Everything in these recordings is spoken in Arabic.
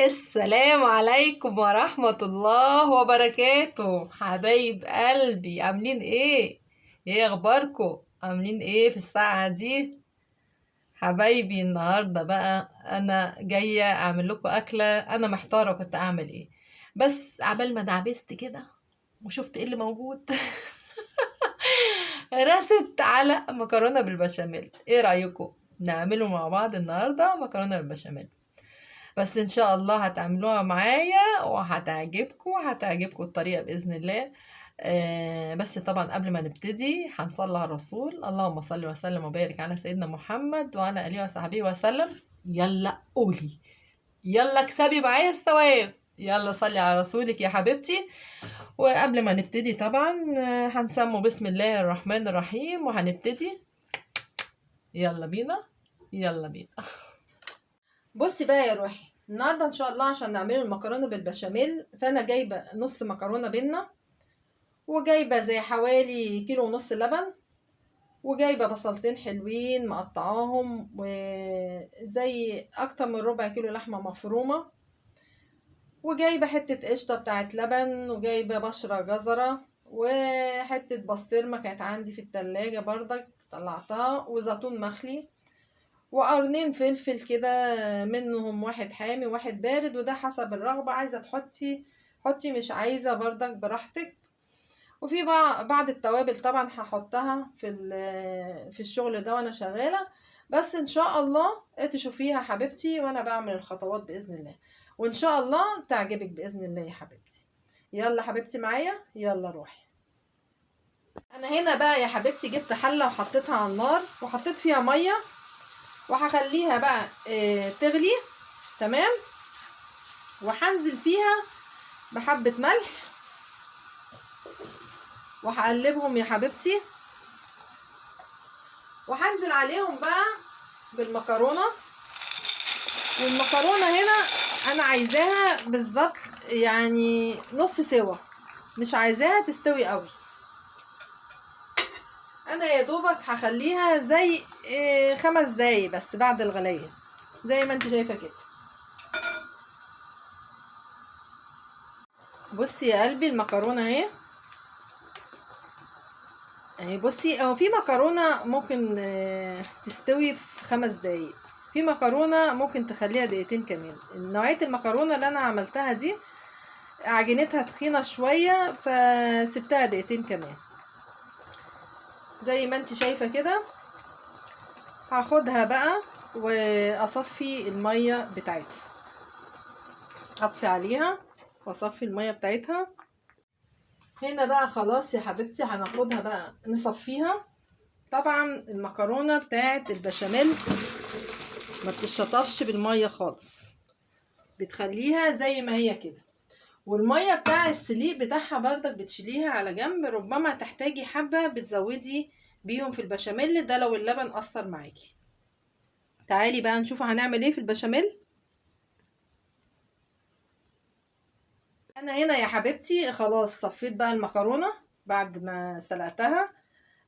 السلام عليكم ورحمة الله وبركاته، حبايب قلبي، عاملين ايه اخباركم؟ عاملين ايه في الساعة دي؟ حبايبي، النهاردة بقى انا جاية اعمل لكم اكلة. انا محتارة كنت اعمل ايه، بس عبال ما دعبست كده وشفت ايه اللي موجود. رست على مكرونة بالبشاميل. ايه رأيكم نعمله مع بعض النهاردة مكرونة بالبشاميل؟ بس ان شاء الله هتعملوها معايا وهتعجبكم الطريقة بإذن الله. بس طبعا قبل ما نبتدي هنصلي على الرسول. اللهم صل وسلم وبارك على سيدنا محمد وعلى آله وصحبه وسلم. يلا قولي، يلا اكسبي معايا الثواب، يلا صلي على رسولك يا حبيبتي. وقبل ما نبتدي طبعا هنسمو بسم الله الرحمن الرحيم وهنبتدي. يلا بينا، يلا بينا. بصي بقى يا روحي، النهارده ان شاء الله عشان نعمل المكرونه بالبشاميل، فانا جايبه نص مكرونه بينا، وجايبه زي حوالي كيلو ونص لبن، وجايبه بصلتين حلوين مقطعاهم، وزي اكتر من ربع كيلو لحمه مفرومه، وجايبه حته قشطه بتاعت لبن، وجايبه بشره جزره، وحته بسطرمه كانت عندي في التلاجة برضك طلعتها، وزيتون مخلي، وقرنين فلفل كده، منهم واحد حامي وواحد بارد، وده حسب الرغبة، عايزة تحطي حطي، مش عايزة برضك براحتك. وفي بعض التوابل طبعا هحطها في الشغل ده وانا شغالة، بس ان شاء الله تشوفيها حبيبتي وانا بعمل الخطوات بإذن الله، وان شاء الله تعجبك بإذن الله يا حبيبتي. يلا حبيبتي معايا، يلا روحي. انا هنا بقى يا حبيبتي جبت حلة وحطيتها على النار وحطيت فيها مية، وهخليها بقى تغلي. تمام. وهنزل فيها بحبة ملح، وهقلبهم يا حبيبتي، وهنزل عليهم بقى بالمكرونة. والمكرونة هنا انا عايزاها بالظبط يعني نص سوا، مش عايزاها تستوي قوي. انا يا دوبك هخليها زي 5 دقايق بس بعد الغلية، زي ما انت شايفة كده. بصي يا قلبي، المكرونة اهي. بصي، هو في مكرونة ممكن تستوي في 5 دقايق، في مكرونة ممكن تخليها دقيقتين كمان. نوعية المكرونة اللي انا عملتها دي عجينتها تخينة شوية، فسبتها دقيقتين كمان زي ما انت شايفة كده. هاخدها بقى واصفي المية بتاعتها، اطفي عليها واصفي المية بتاعتها. هنا بقى خلاص يا حبيبتي، هناخدها بقى نصفيها. طبعا المكرونة بتاعت البشاميل ما بتشطفش بالمية خالص، بتخليها زي ما هي كده. والمية بتاع السليق بتاعها برضك بتشيليها على جنب، ربما تحتاجي حبة بتزودي بيهم في البشاميل ده لو اللبن أثر معاكي. تعالي بقى نشوف هنعمل ايه في البشاميل. انا هنا يا حبيبتي خلاص صفيت بقى المكرونة بعد ما سلقتها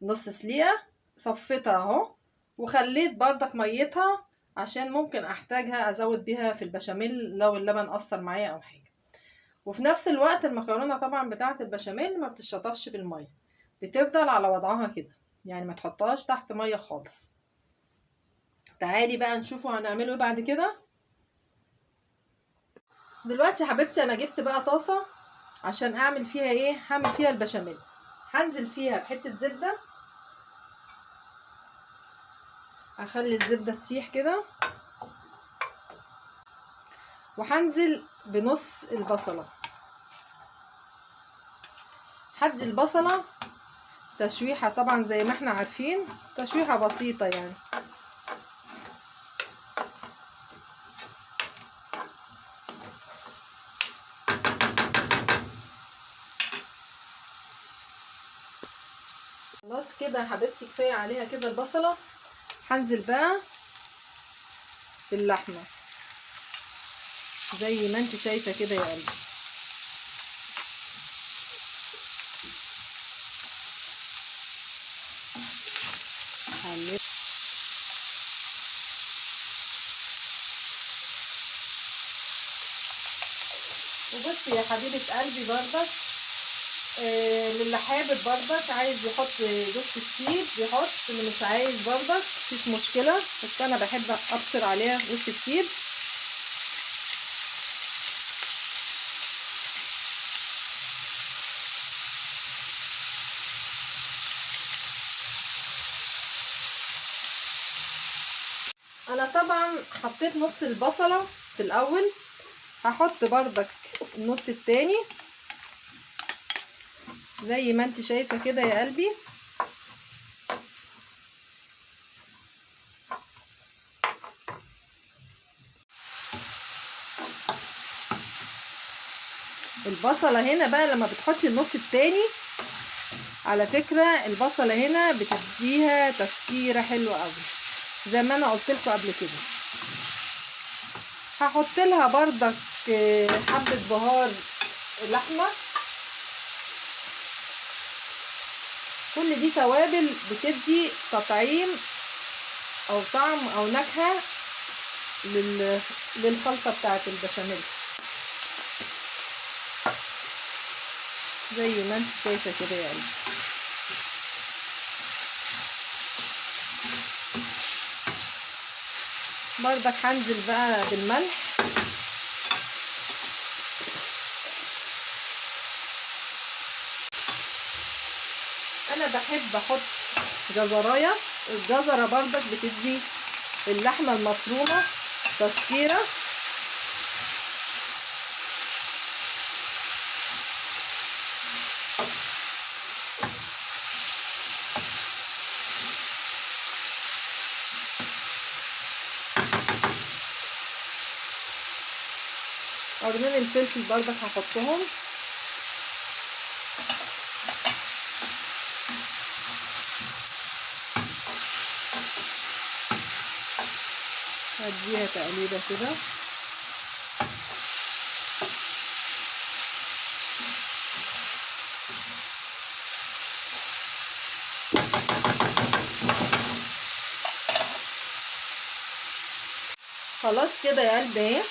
نص سليقة، صفيتها اهو، وخليت برضك ميتها عشان ممكن احتاجها ازود بيها في البشاميل لو اللبن اثر معايا او حاجة. وفي نفس الوقت المكرونة طبعا بتاعة البشاميل ما بتشطفش بالمية، بتفضل على وضعها كده، يعني ما تحطهاش تحت مية خالص. تعالي بقى نشوفوا هنعمله ايه بعد كده. دلوقتي يا حبيبتي انا جبت بقى طاسة عشان اعمل فيها ايه، هعمل فيها البشاميل. هنزل فيها بحتة زبدة، اخلي الزبدة تسيح كده، وهنزل بنص البصلة. هدي البصلة تشويحة طبعا زي ما احنا عارفين، تشويحة بسيطة يعني. خلاص كده يا حبيبتي، كفاية عليها كده البصلة. هنزل بقى باللحمة زي ما انت شايفة كده يا قلبي. وبصي يا حبيبه قلبي برضك، للي حابب برضك عايز يحط جوز الطيب يحط، اللي مش عايز برضك مفيش مشكله، بس انا بحب ابشر عليها جوز الطيب. انا طبعا حطيت نص البصله في الاول، هحط برضك النص التاني زي ما انت شايفه كده يا قلبي. البصله هنا بقى لما بتحطي النص التاني، على فكره البصله هنا بتديها تسكيره حلوه قوي زي ما انا قلت لكم قبل كده. هحط لها برضك حبه بهار لحمه. كل دي توابل بتدي تطعيم او طعم او نكهه للخلطه بتاعه البشاميل زي ما انت شايفه كده يا قلبي. برضك هنزل بقى بالملح. انا بحب احط جزرايه، الجزره برضك بتدي اللحمه المفرومه تسكيره. قرنين الفلفل برضك هحطهم. هديها تقليبه كده. خلاص كده يا قلبي اهي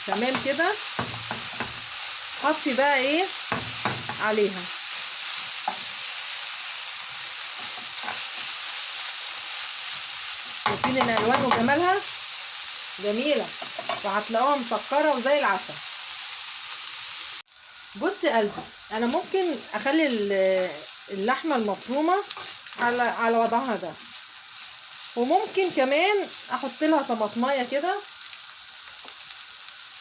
تمام كده. حطي بقى ايه عليها. شايفين الالوان وجمالها جميله، وهتلاقوها مسكره وزي العسل. بصي يا قلبي، انا ممكن اخلي اللحمه المفرومه على وضعها ده، وممكن كمان احط لها طماطمايه كده.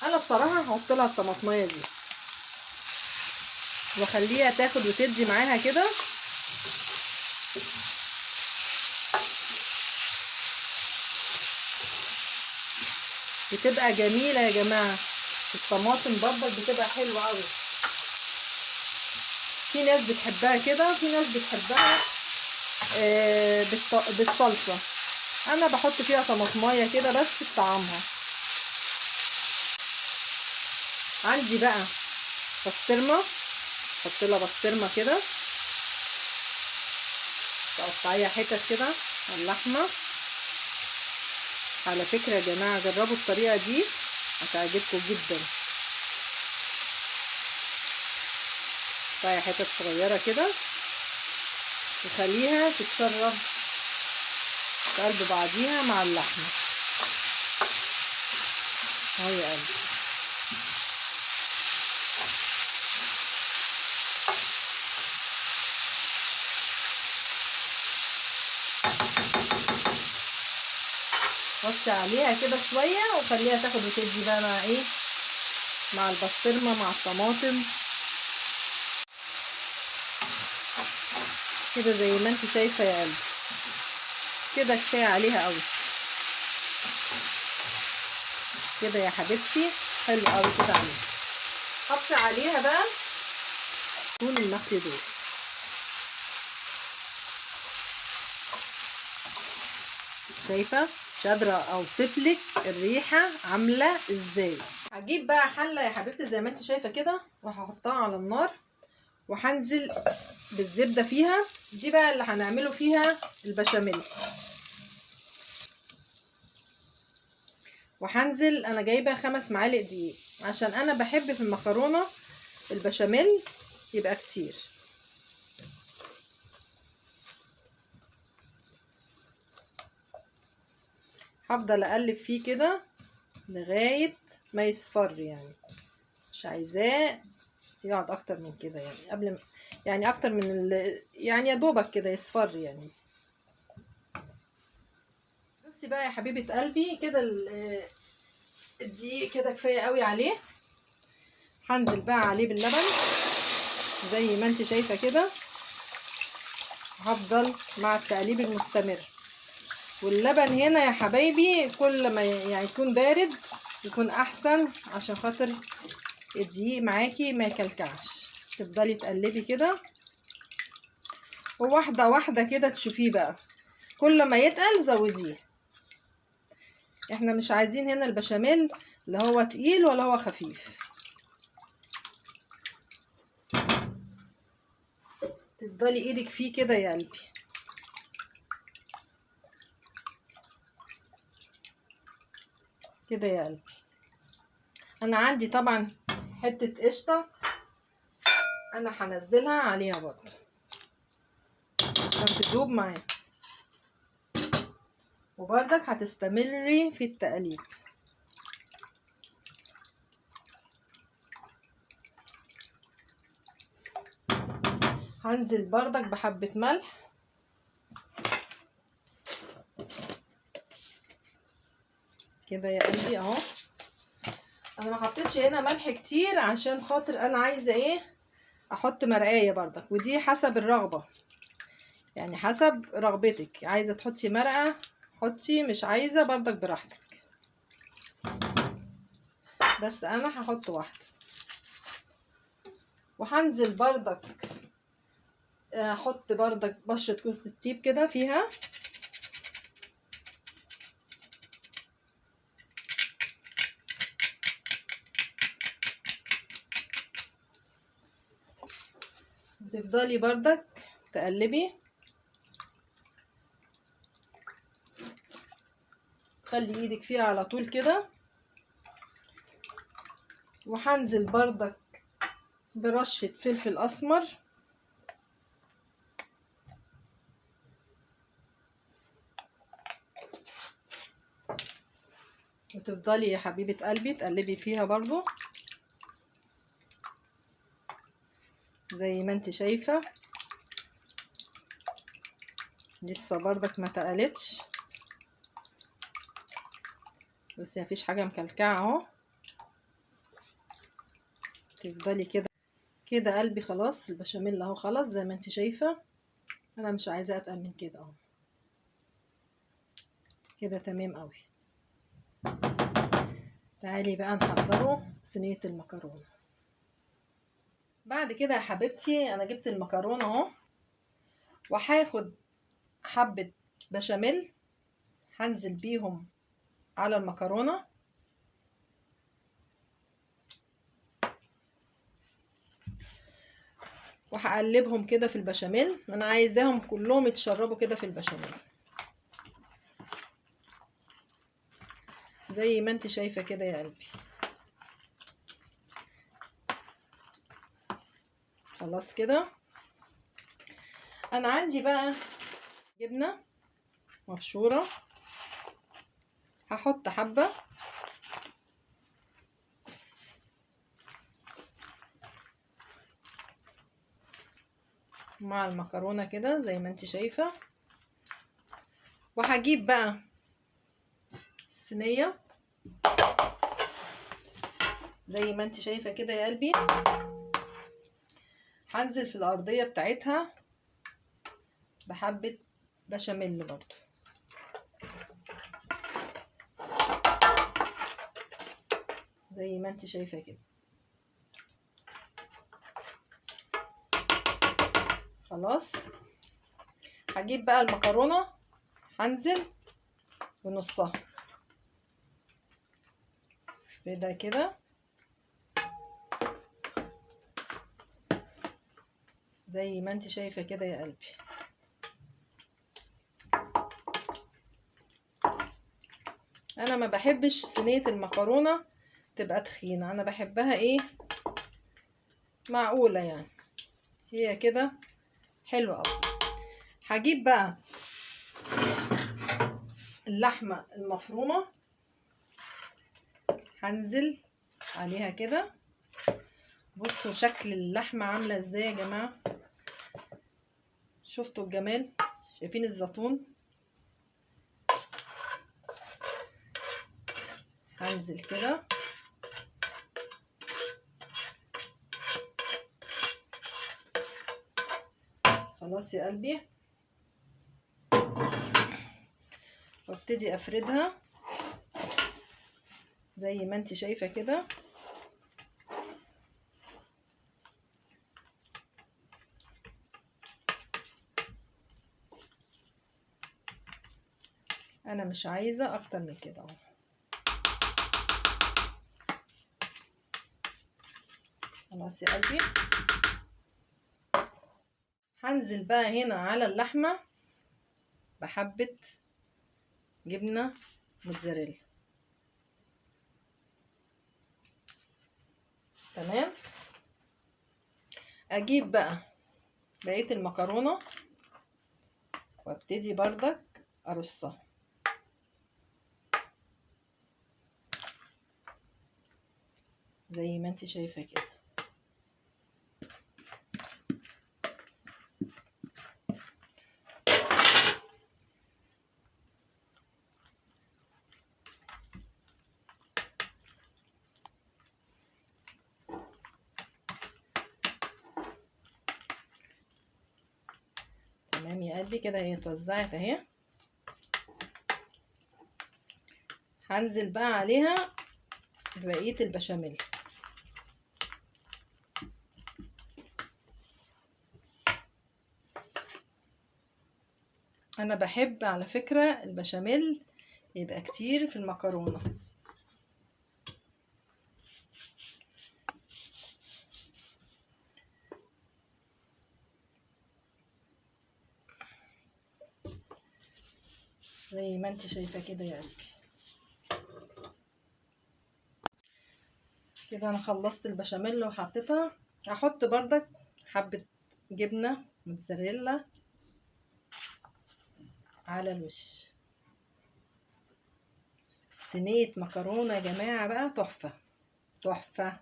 انا بصراحه هحط لها الطماطمايه دي واخليها تاخد وتدي معاها كده. بتبقى جميله يا جماعه، الطماطم برضك بتبقى حلوه قوي. في ناس بتحبها كده، في ناس بتحبها بالصلصه. انا بحط فيها طماطمايه كده بس بطعمها. عندي بقى بسطرمه، احط لها بسطرمه كده، تقطعيها حتت كده على اللحمه. على فكره يا جماعه جربوا الطريقه دي هتعجبكم جدا. قطعي حتت صغيره كده وخليها تتشرب في قلب بعضيها مع اللحمه اهو يا قلبي. وطي عليها كده شويه وخليها تاخد وتدي بقى مع ايه، مع البسطرمه مع الطماطم كده زي ما انت شايفه يا قلبي. كده كفايه عليها قوي كده يا حبيبتي، حلو قوي كده عليها. حطي عليها بقى الفول المخلي دول. شايفه مش قادره اوصفلك الريحه عامله ازاي. هجيب بقى حله يا حبيبتي زي ما انت شايفه كده، وهحطها على النار وهنزل بالزبده فيها. دي بقى اللي هنعمله فيها البشاميل. وهنزل انا جايبه 5 معالق دقيق عشان انا بحب في المكرونه البشاميل يبقى كتير. هفضل اقلب فيه كده لغايه ما يصفر، يعني مش عايزاه يقعد اكتر من كده، يعني قبل ما يعني اكتر من يعني يا دوبك كده يصفر يعني. بصي بقى يا حبيبه قلبي كده الدقيق كده كفايه قوي عليه. هنزل بقى عليه باللبن زي ما انت شايفه كده. هفضل مع التقليب المستمر. واللبن هنا يا حبايبي كل ما يعني يكون بارد يكون احسن عشان خاطر الدقيق معاكي ما يكلكعش. تفضلي تقلبي كده وواحده واحده كده تشوفيه بقى، كل ما يتقل زوديه. احنا مش عايزين هنا البشاميل لا هو تقيل ولا هو خفيف. تفضلي ايدك فيه كده يا قلبي. كده يا قلبي. انا عندي طبعا حته قشطه انا هنزلها عليها برضه عشان تدوب معايا، وبرضك هتستمري في التقليب. هنزل برضك بحبه ملح كده يا قلبي اهو. انا ما حطيتش هنا ملح كتير عشان خاطر انا عايزه ايه احط مرقايه برضك، ودي حسب الرغبه، يعني حسب رغبتك. عايزه تحطي مرقه حطي، مش عايزه برضك براحتك. بس انا هحط واحده. وهنزل برضك احط برضك بشره جوز الطيب كده فيها. وتفضلي برضك تقلبي. خلي ايدك فيها على طول كده. وهنزل برضك برشة فلفل اسمر. وتفضلي يا حبيبة قلبي تقلبي فيها برضو زي ما انت شايفة. لسه برضك ما تقلتش، بس مفيش حاجة مكلكعة اهو. تفضلي كده كده قلبي. خلاص البشاميل اهو خلاص زي ما انت شايفة. انا مش عايزة اتقل من كده اهو. كده تمام قوي. تعالي بقى نحضره صينية المكرونة. بعد كده يا حبيبتي انا جبت المكرونة اهو، وهاخد حبة بشاميل هنزل بيهم على المكرونة. وهقلبهم كده في البشاميل. انا عايزاهم كلهم يتشربوا كده في البشاميل زي ما انت شايفة كده يا قلبي. خلاص كده. انا عندي بقى جبنة مبشورة هحط حبة. مع المكرونة كده زي ما انت شايفة. وهجيب بقى الصينية زي ما انت شايفة كده يا قلبي. هنزل في الأرضية بتاعتها بحبة بشاميل برضو زي ما انت شايفة كده. خلاص. هجيب بقى المكرونة هنزل بنصها كده كده زي ما انت شايفة كده يا قلبي. انا ما بحبش صينيه المكرونه تبقى تخينه، انا بحبها ايه، معقوله يعني، هي كده حلوه قوي. هجيب بقى اللحمه المفرومه، هنزل عليها كده. بصوا شكل اللحمه عامله ازاي يا جماعه، شفتوا الجمال، شايفين الزيتون. هنزل كده خلاص يا قلبي، وابتدي افردها زي ما انت شايفه كده. انا مش عايزه اكتر من كده اهو. خلاص يا قلبي، هنزل بقى هنا على اللحمه بحبه جبنه موتزاريلا. تمام. اجيب بقى بقيه المكرونه وابتدي بردك ارصها زي ما انت شايفه كده. تمام يا قلبي، كده هي اتوزعت اهي. هنزل بقى عليها ببقيه البشاميل. انا بحب على فكره البشاميل يبقى كتير في المكرونه. زي ما انت شايفه كده يا قلبي. كده انا خلصت البشاميل وحطيتها. هحط بردك حبه جبنه موتزاريلا على الوش. صينيه مكرونه يا جماعه بقى تحفه تحفه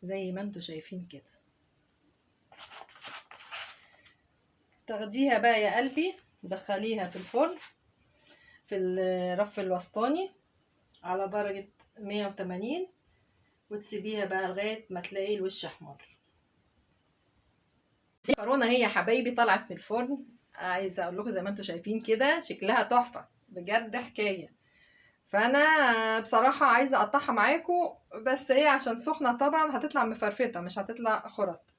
زي ما انتوا شايفين كده. تاخديها بقى يا قلبي تدخليها في الفرن في الرف الوسطاني على درجة 180 وتسيبيها بقى لغاية ما تلاقي الوش احمر. المكرونة هي يا حبايبي طلعت من الفرن، عايزة اقول لكم زي ما انتوا شايفين كده شكلها تحفة بجد حكاية. فانا بصراحة عايزة اقطعها معاكم، بس هي عشان سخنة طبعا هتطلع مفرفتة مش هتطلع خرط،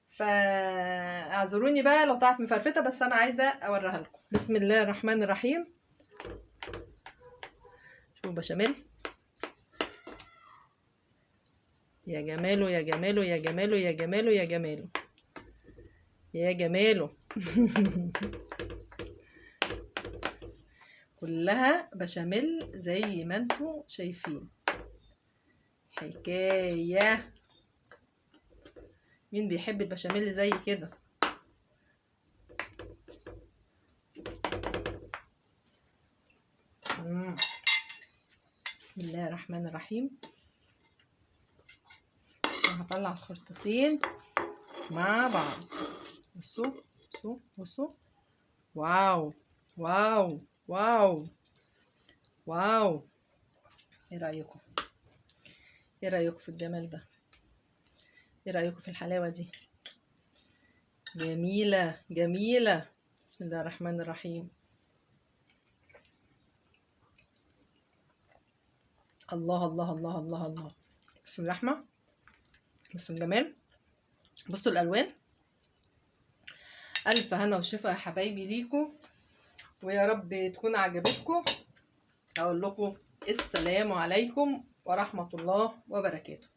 فاعذروني بقى لو طلعت مفرفتة، بس انا عايزة اوريها لكم. بسم الله الرحمن الرحيم. شوفوا بشاميل، يا جماله يا جماله يا جماله يا جماله يا جماله يا جماله. كلها بشاميل زي ما انتوا شايفين، حكاية. مين بيحب البشاميل زي كده؟ بسم الله الرحمن الرحيم. هطلع الخرطتين مع بعض. بصوا بصوا بصوا، واو واو واو واو. ايه رأيكم؟ ايه رأيكم في الجمال ده؟ ايه رأيكم في الحلاوة دي؟ جميلة جميلة. بسم الله الرحمن الرحيم. الله الله الله الله الله. بصوا اللحمة، بصوا الجمال، بصوا الألوان. ألف هنا وشفا يا حبايبي ليكم، ويا رب تكون عجبتكم. أقول لكم السلام عليكم ورحمة الله وبركاته.